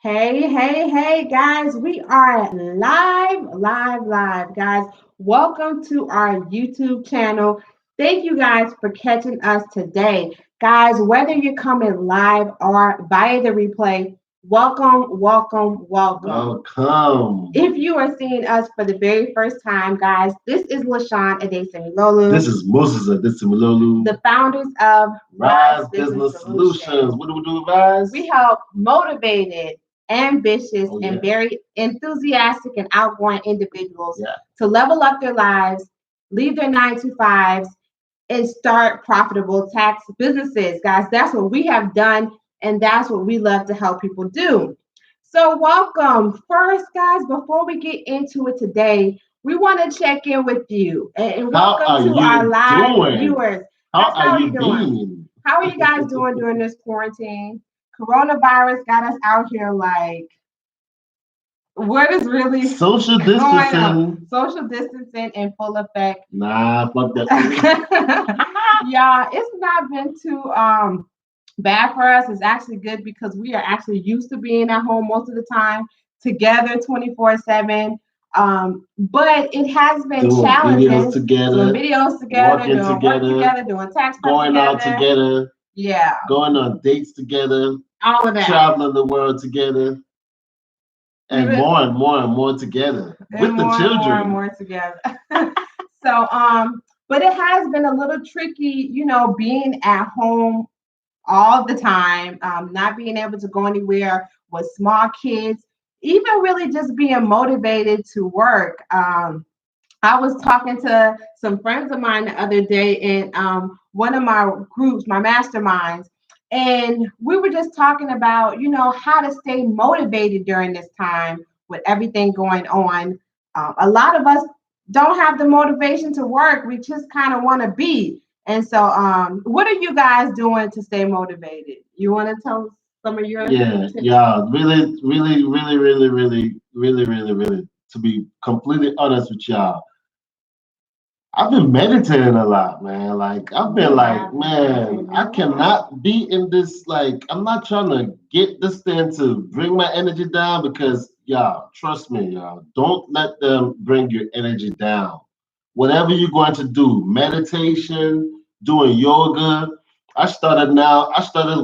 Hey, guys. We are live, guys. Welcome to our YouTube channel. Thank you guys for catching us today. Guys, whether you're coming live or via the replay, welcome. Welcome. If you are seeing us for the very first time, guys, this is LaShawn Adesemilolu, This is Moses Adesimilolu. the founders of Rise Business Solutions. What do we do, Rise? We help motivated, ambitious, Oh, yeah. and very enthusiastic and outgoing individuals Yeah. to level up their lives, leave their 9 to 5s, and start profitable tax businesses. Guys, that's what we have done, and that's what we love to help people do. So, welcome. First, guys, before we get into it today, we want to check in with you and How welcome are to you our live doing? viewers. How How are you you doing? being? How are you guys doing during this quarantine? Coronavirus got us out here like, what is really Social going on? distancing. Social distancing in full effect. Nah, fuck that. Yeah, it's not been too bad for us. It's actually good because we are actually used to being at home most of the time together 24/7. But it has been Doing challenging videos together, doing videos together, working doing work together, together, doing tax prep going out together. together, Yeah, going on dates together, all of that. traveling the world together, and more together with the more children. and more together. So, but it has been a little tricky, being at home all the time, not being able to go anywhere with small kids, even really just being motivated to work. I was talking to some friends of mine the other day in one of my groups, my masterminds, and we were just talking about, how to stay motivated during this time with everything going on. A lot of us don't have the motivation to work. We just kind of want to be. And so, what are you guys doing to stay motivated? You want to tell some of your tips? Yeah, really. To be completely honest with y'all, I've been meditating a lot, man. Like I've been like, man, I cannot be in this. Like I'm not trying to get this thing to bring my energy down because, y'all, trust me, y'all, don't let them bring your energy down. Whatever you're going to do, meditation, doing yoga. I started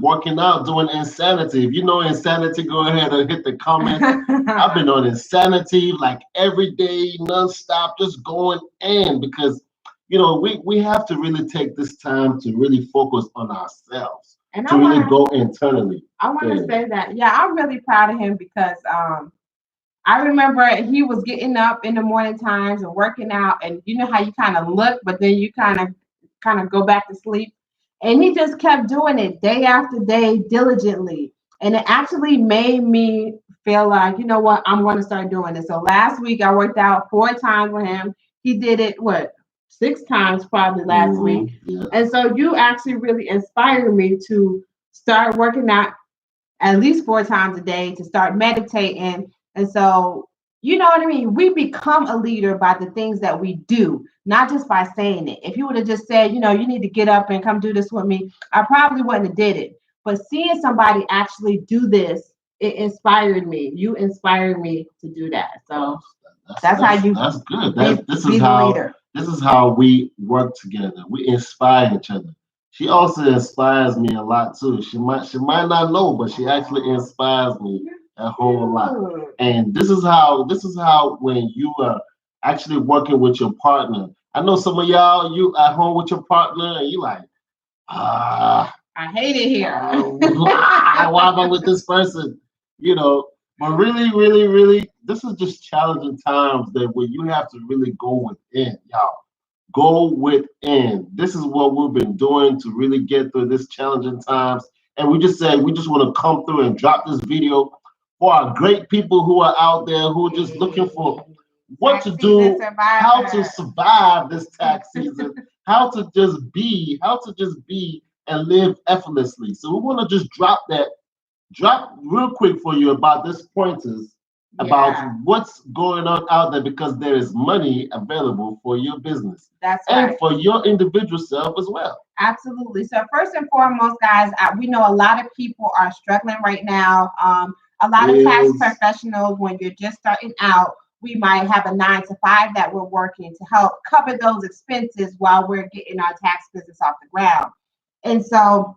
working out, doing insanity. If you know insanity, go ahead and hit the comment. I've been on insanity like every day, nonstop, just going in because we have to really take this time to really focus on ourselves, And to really go internally. I want to say that, yeah, I'm really proud of him because I remember he was getting up in the morning times and working out, and you know how you kind of look, but then you kind of go back to sleep. And he just kept doing it day after day diligently. And it actually made me feel like, you know what, I'm going to start doing this. So last week I worked out 4 times with him. He did it, 6 times probably last week. Yeah. And so you actually really inspired me to start working out at least 4 times a day, to start meditating. And so, you know what I mean? We become a leader by the things that we do, not just by saying it. If you would have just said, you need to get up and come do this with me, I probably wouldn't have did it. But seeing somebody actually do this, it inspired me. You inspired me to do that. So that's how you. That's good. Leader. This is how we work together. We inspire each other. She also inspires me a lot too. She might not know, but she actually inspires me a whole lot. And this is how when you are actually working with your partner. I know some of y'all, you at home with your partner and you like, I hate it here. why am I with this person? But really, this is just challenging times that where you have to really go within, y'all. Go within. This is what we've been doing to really get through this challenging times. And we just said we just want to come through and drop this video for our great people who are out there who are just looking for what to do, how to survive this tax season, how to just be and live effortlessly. So we want to just drop real quick for you about this pointers about what's going on out there because there is money available for your business. That's and for your individual self as well. Absolutely. So first and foremost, guys, we know a lot of people are struggling right now. A lot of tax is professionals, when you're just starting out, we might have a 9 to 5 that we're working to help cover those expenses while we're getting our tax business off the ground. And so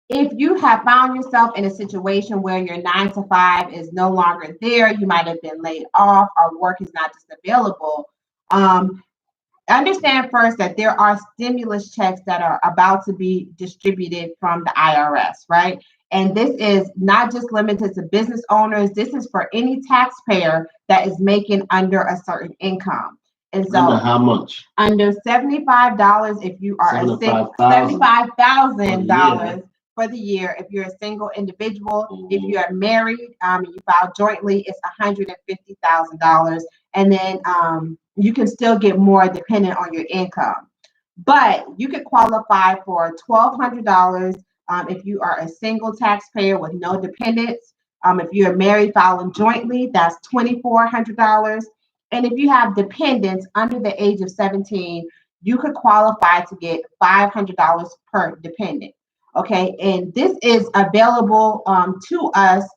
if you have found yourself in a situation where your 9 to 5 is no longer there, you might have been laid off or work is not just available. Um, Understand first that there are stimulus checks that are about to be distributed from the IRS, right? And this is not just limited to business owners, this is for any taxpayer that is making under a certain income. And under so how much? under $75 if you are a single 75,000 for the year. $75,000 for the year. If you're a single individual, if you are married, you file jointly, it's $150,000, and then you can still get more depending on your income. But you could qualify for $1,200 if you are a single taxpayer with no dependents. If you're married filing jointly, that's $2,400. And if you have dependents under the age of 17, you could qualify to get $500 per dependent. Okay, and this is available to us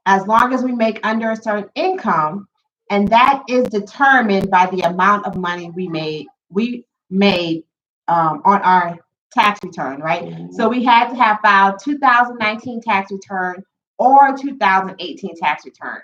as long as we make under a certain income, and that is determined by the amount of money we made on our tax return, right? So we had to have filed 2019 tax return or 2018 tax return.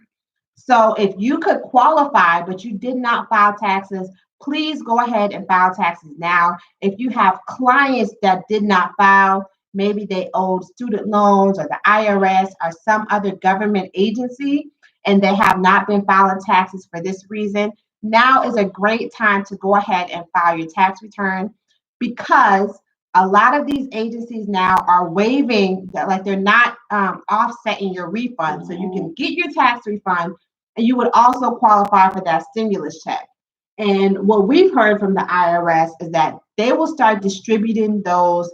So if you could qualify, but you did not file taxes, please go ahead and file taxes now. If you have clients that did not file, maybe they owed student loans or the IRS or some other government agency, and they have not been filing taxes for this reason, now is a great time to go ahead and file your tax return, because a lot of these agencies now are waiving that, like they're not offsetting your refund. So you can get your tax refund, and you would also qualify for that stimulus check. And what we've heard from the IRS is that they will start distributing those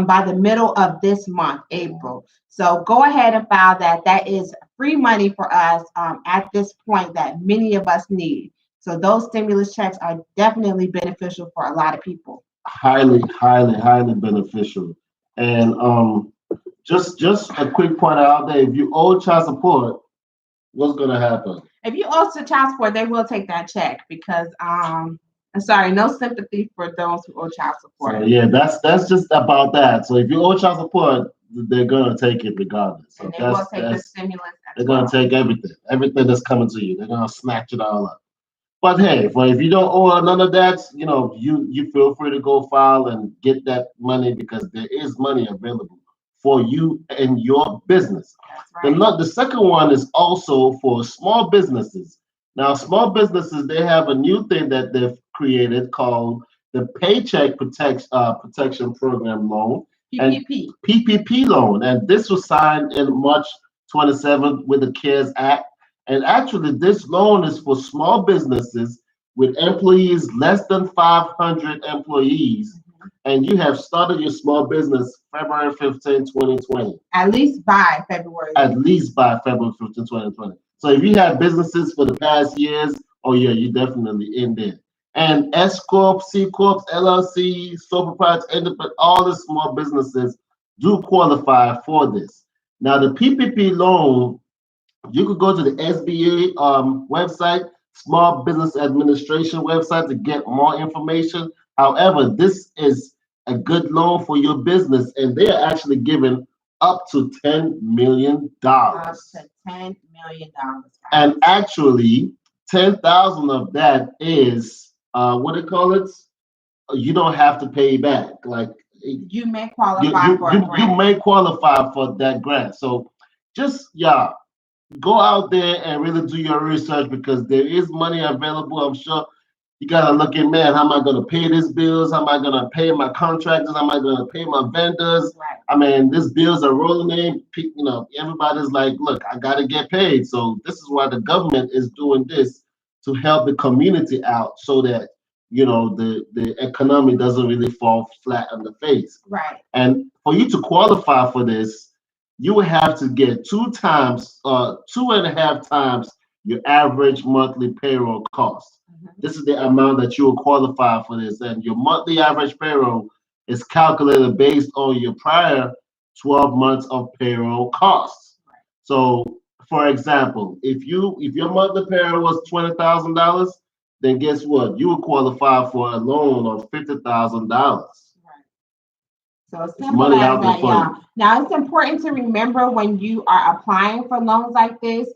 by the middle of this month, April. So go ahead and file that. That is free money for us at this point that many of us need. So those stimulus checks are definitely beneficial for a lot of people. Highly, highly, highly beneficial. And just a quick point out there: if you owe child support, what's gonna happen? If you owe to child support, they will take that check because I'm sorry, no sympathy for those who owe child support. So yeah, that's just about that. So if you owe child support, they're gonna take it regardless. So And they will take the that's stimulus they're as gonna well. take everything that's coming to you. They're gonna snatch it all up. But hey, if you don't owe none of that, you feel free to go file and get that money because there is money available for you and your business. That's The right. the second one is also for small businesses. Now, small businesses, they have a new thing that they've created called the Protection Program Loan and PPP. PPP loan, and this was signed in March 27th with the CARES Act. And actually, this loan is for small businesses with employees less than 500 employees, and you have started your small business February 15, 2020. At least by February. At least by February 15, 2020. So if you have businesses for the past years, oh yeah, you're definitely in there. And S Corp, C Corp, LLC, sole proprietors, independent, all the small businesses do qualify for this. Now the PPP loan, you could go to the SBA website, Small Business Administration website to get more information. However, this is a good loan for your business, and they are actually giving up to $10 million. Up to $10 million. And actually, 10,000 of that is what do you call it? You don't have to pay back. Like You may you qualify you for a you, you grant. may qualify for that grant. So just yeah, go out there and really do your research because there is money available. I'm sure you gotta look at, man, how am I gonna pay these bills? How am I gonna pay my contractors? How am I gonna pay my vendors? Right. I mean, these bills are rolling in. Everybody's like, look, I gotta get paid. So this is why the government is doing this to help the community out so that the economy doesn't really fall flat on the face. Right. And for you to qualify for this, you would have to get 2.5 times your average monthly payroll cost. This is the amount that you will qualify for this. And your monthly average payroll is calculated based on your prior 12 months of payroll costs. So for example, if your monthly payment was $20,000, then guess what? You would qualify for a loan of $50,000. So it's It's simple money as out there that, for y'all. you. Now it's important to remember when you are applying for loans like this,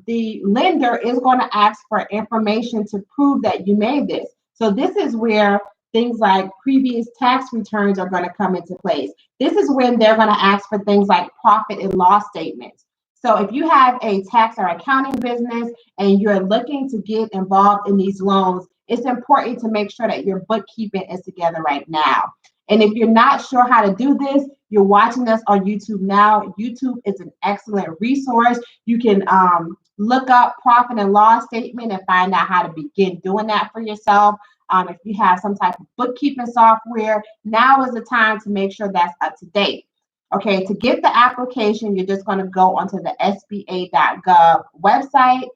the lender is going to ask for information to prove that you made this. So this is where things like previous tax returns are going to come into place. This is when they're going to ask for things like profit and loss statements. So if you have a tax or accounting business and you're looking to get involved in these loans, it's important to make sure that your bookkeeping is together right now. And if you're not sure how to do this, you're watching us on YouTube now. YouTube is an excellent resource. You can look up profit and loss statement and find out how to begin doing that for yourself. If you have some type of bookkeeping software, now is the time to make sure that's up to date. Okay, to get the application, you're just going to go onto the SBA.gov website.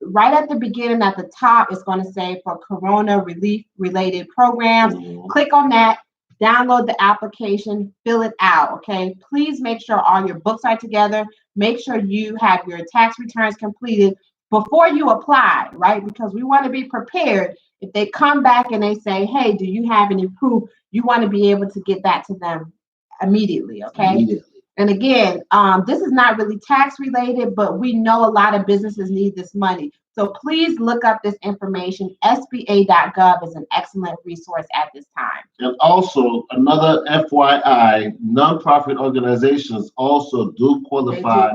Right at the beginning, at the top, it's going to say for Corona relief related programs. Click on that, download the application, fill it out. Okay, please make sure all your books are together. Make sure you have your tax returns completed before you apply, right? Because we want to be prepared. If they come back and they say, hey, do you have any proof? You want to be able to get that to them immediately. Okay. Immediately. And again, this is not really tax related, but we know a lot of businesses need this money. So please look up this information. SBA.gov is an excellent resource at this time. And also, another FYI, nonprofit organizations also do qualify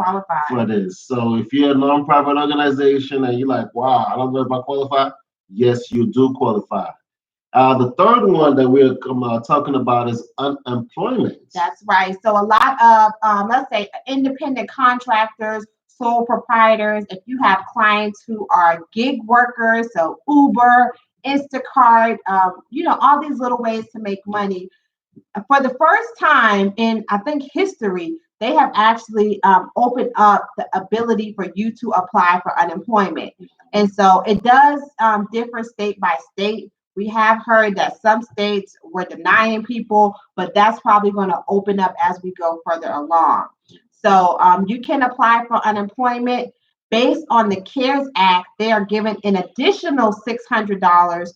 for this. So if you're a nonprofit organization and you're like, wow, I don't know if I qualify, yes, you do qualify. The third one that we're talking about is unemployment. That's right. So a lot of, let's say, independent contractors, sole proprietors, if you have clients who are gig workers, so Uber, Instacart, all these little ways to make money. For the first time in, I think, history, they have actually opened up the ability for you to apply for unemployment. And so it does differ state by state. We have heard that some states were denying people, but that's probably going to open up as we go further along. So you can apply for unemployment based on the CARES Act. They are giving an additional $600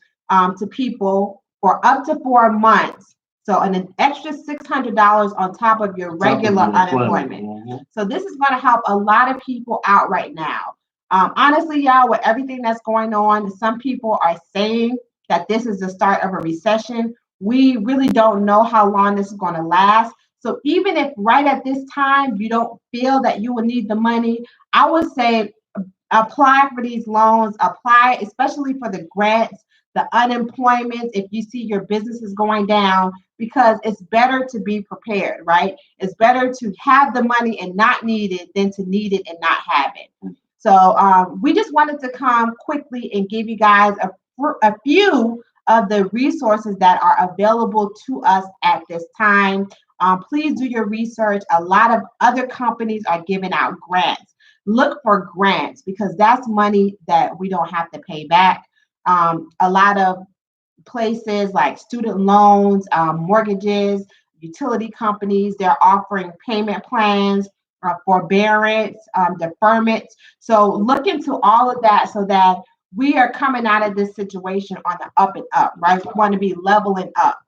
to people for up to 4 months. So an extra $600 on top of your regular unemployment. Mm-hmm. So this is going to help a lot of people out right now. Honestly, y'all, with everything that's going on, some people are saying that this is the start of a recession. We really don't know how long this is going to last. So even if right at this time you don't feel that you will need the money, I would say apply for these loans, apply especially for the grants, the unemployment, if you see your business is going down, because it's better to be prepared, right? It's better to have the money and not need it than to need it and not have it. So we just wanted to come quickly and give you guys a few of the resources that are available to us at this time. Please do your research. A lot of other companies are giving out grants. Look for grants because that's money that we don't have to pay back. A lot of places like student loans, mortgages, utility companies, they're offering payment plans, forbearance, deferment. So look into all of that so that we are coming out of this situation on the up and up, right? We want to be leveling up.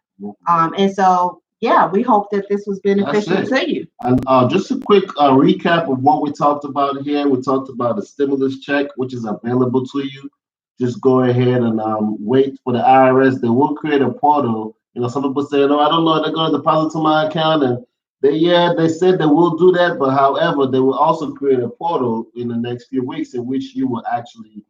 And so, yeah, we hope that this was beneficial to you. And just a quick recap of what we talked about here. We talked about the stimulus check, which is available to you. Just go ahead and wait for the IRS. They will create a portal. Some people say, no, I don't know. They're going to deposit to my account. And they said they will do that. But however, they will also create a portal in the next few weeks in which you will actually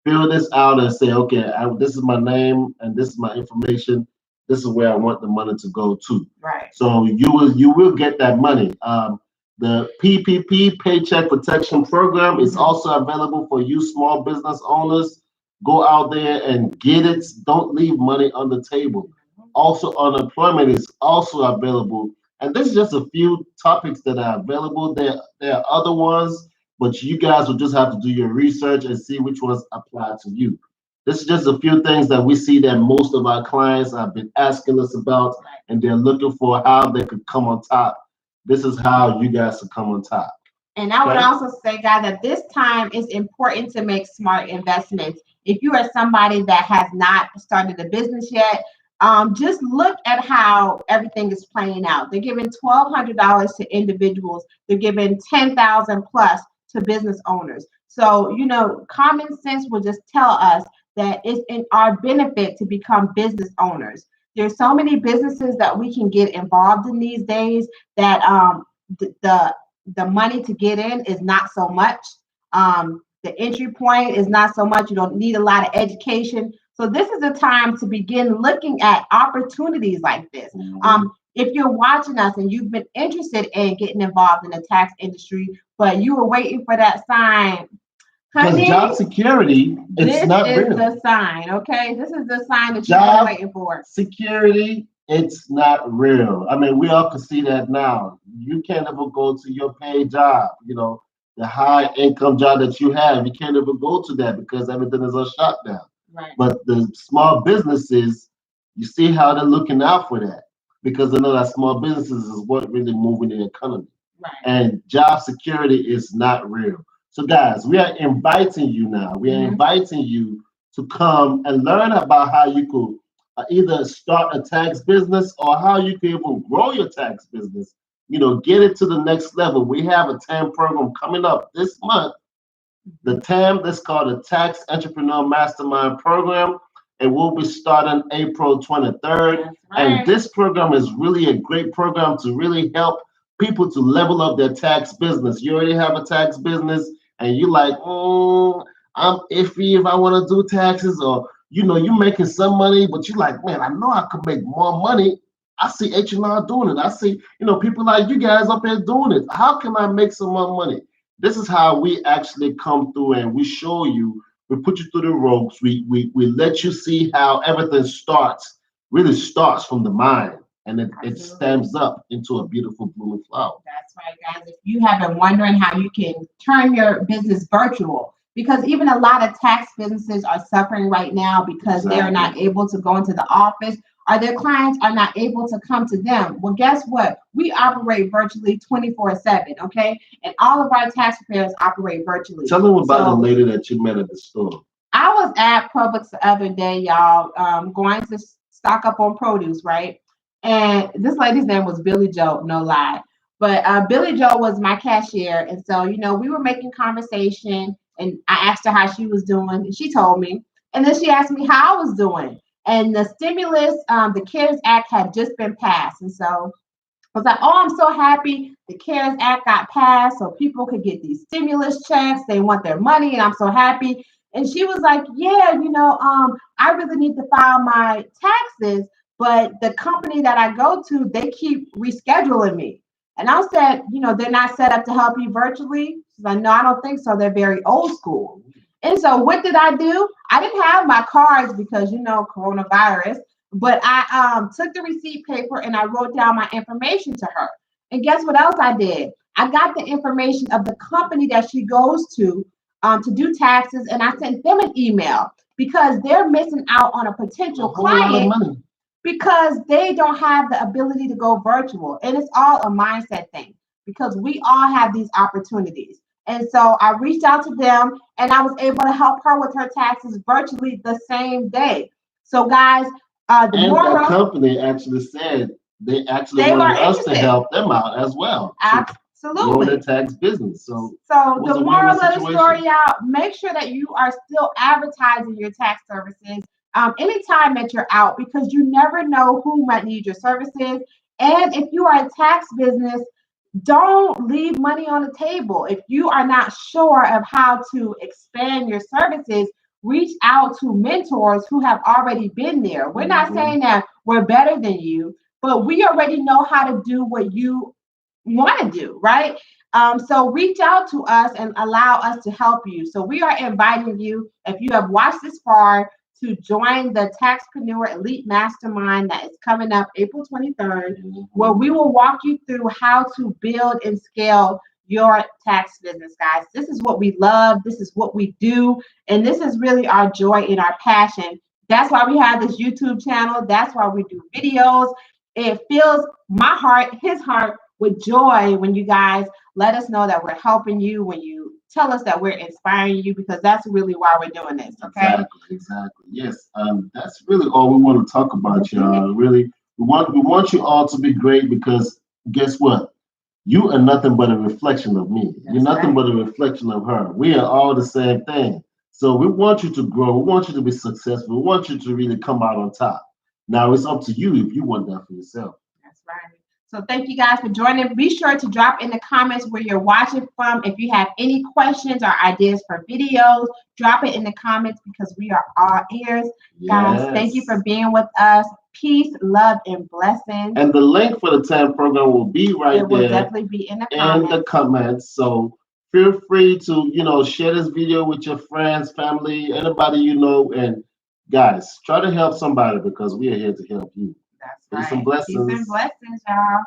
fill this out and say, okay, this is my name and this is my information. This is where I want the money to go to. Right. So you will get that money. The PPP Paycheck Protection Program is also available for you small business owners. Go out there and get it. Don't leave money on the table. Also, unemployment is also available. And this is just a few topics that are available. There are other ones, but you guys will just have to do your research and see which ones apply to you. This is just a few things that we see that most of our clients have been asking us about, and they're looking for how they could come on top. This is how you guys can come on top. And I would Okay. also say, guys, that this time is important to make smart investments. If you are somebody that has not started a business yet, just look at how everything is playing out. They're giving $1,200 to individuals. They're giving 10,000 plus to business owners. So, common sense will just tell us that it's in our benefit to become business owners. There's so many businesses that we can get involved in these days that the money to get in is not so much. The entry point is not so much. You don't need a lot of education. So this is a time to begin looking at opportunities like this. If you're watching us and you've been interested in getting involved in the tax industry, but you were waiting for that sign, Because honey, job security, it's not this is real. the sign, okay? This is the sign that you've Job been waiting for. security, it's not real. I mean, we all can see that now. You can't ever go to your paid job, the high income job that you have. You can't ever go to that because everything is on shutdown. Right. But the small businesses, you see how they're looking out for that because they know that small businesses is what really moving the economy. Right. And job security is not real. So, guys, we are inviting you now. We are inviting you to come and learn about how you could either start a tax business or how you can even grow your tax business. Get it to the next level. We have a TAM program coming up this month. The TAM, that's called the Tax Entrepreneur Mastermind Program. It will be starting April 23rd. That's right. And this program is really a great program to really help people to level up their tax business. You already have a tax business and you're like, I'm iffy if I want to do taxes, or you're making some money, but you're like, man, I know I could make more money. I see H&R doing it. I see, people like you guys up there doing it. How can I make some more money? This is how we actually come through and we show you, we put you through the ropes. We let you see how everything really starts from the mind. And it stems up into a beautiful blooming flower. That's right, guys. If you have been wondering how you can turn your business virtual, because even a lot of tax businesses are suffering right now because they're not able to go into the office, or their clients are not able to come to them. Well, guess what? We operate virtually 24/7, okay? And all of our tax preparers operate virtually. Tell them about the lady that you met at the store. I was at Publix the other day, y'all, going to stock up on produce, right? And this lady's name was Billy Joe, no lie. But Billy Joe was my cashier. And so, we were making conversation and I asked her how she was doing and she told me. And then she asked me how I was doing. And the stimulus, the CARES Act had just been passed. And so I was like, oh, I'm so happy the CARES Act got passed so people could get these stimulus checks. They want their money and I'm so happy. And she was like, yeah, I really need to file my taxes, but the company that I go to, they keep rescheduling me. And I said, they're not set up to help you virtually. She's like, no, I don't think so. They're very old school. And so what did I do? I didn't have my cards because, coronavirus, but I took the receipt paper and I wrote down my information to her. And guess what else I did? I got the information of the company that she goes to do taxes, and I sent them an email because they're missing out on a potential client because they don't have the ability to go virtual. And it's all a mindset thing because we all have these opportunities. And so I reached out to them and I was able to help her with her taxes virtually the same day. So guys, that company actually said they wanted us to help them out as well. Absolutely. Grow their tax business. So the moral of the story out, make sure that you are still advertising your tax services anytime that you're out, because you never know who might need your services. And if you are a tax business, don't leave money on the table. If you are not sure of how to expand your services, reach out to mentors who have already been there. We're not saying that we're better than you, but we already know how to do what you want to do, right? So reach out to us and allow us to help you. So we are inviting you, if you have watched this far, to join the Taxpreneur Elite Mastermind that is coming up April 23rd, where we will walk you through how to build and scale your tax business, guys. This is what we love. This is what we do. And this is really our joy and our passion. That's why we have this YouTube channel. That's why we do videos. It fills my heart, his heart, with joy when you guys let us know that we're helping you, when you tell us that we're inspiring you, because that's really why we're doing this. Okay. Exactly. Yes. That's really all we want to talk about, y'all. Really, we want you all to be great because guess what? You are nothing but a reflection of me. You're That's nothing right. but a reflection of her. We are all the same thing. So we want you to grow. We want you to be successful. We want you to really come out on top. Now it's up to you if you want that for yourself. That's right. So thank you guys for joining. Be sure to drop in the comments where you're watching from. If you have any questions or ideas for videos, drop it in the comments because we are all ears. Guys, thank you Yes. for being with us. Peace, love, and blessings. And the link for the TAM program will be right It will there definitely be in the in the comments. comments. So feel free to, share this video with your friends, family, anybody you know. And guys, try to help somebody because we are here to help you. That's Peace and right. Peace and blessings. blessings, y'all.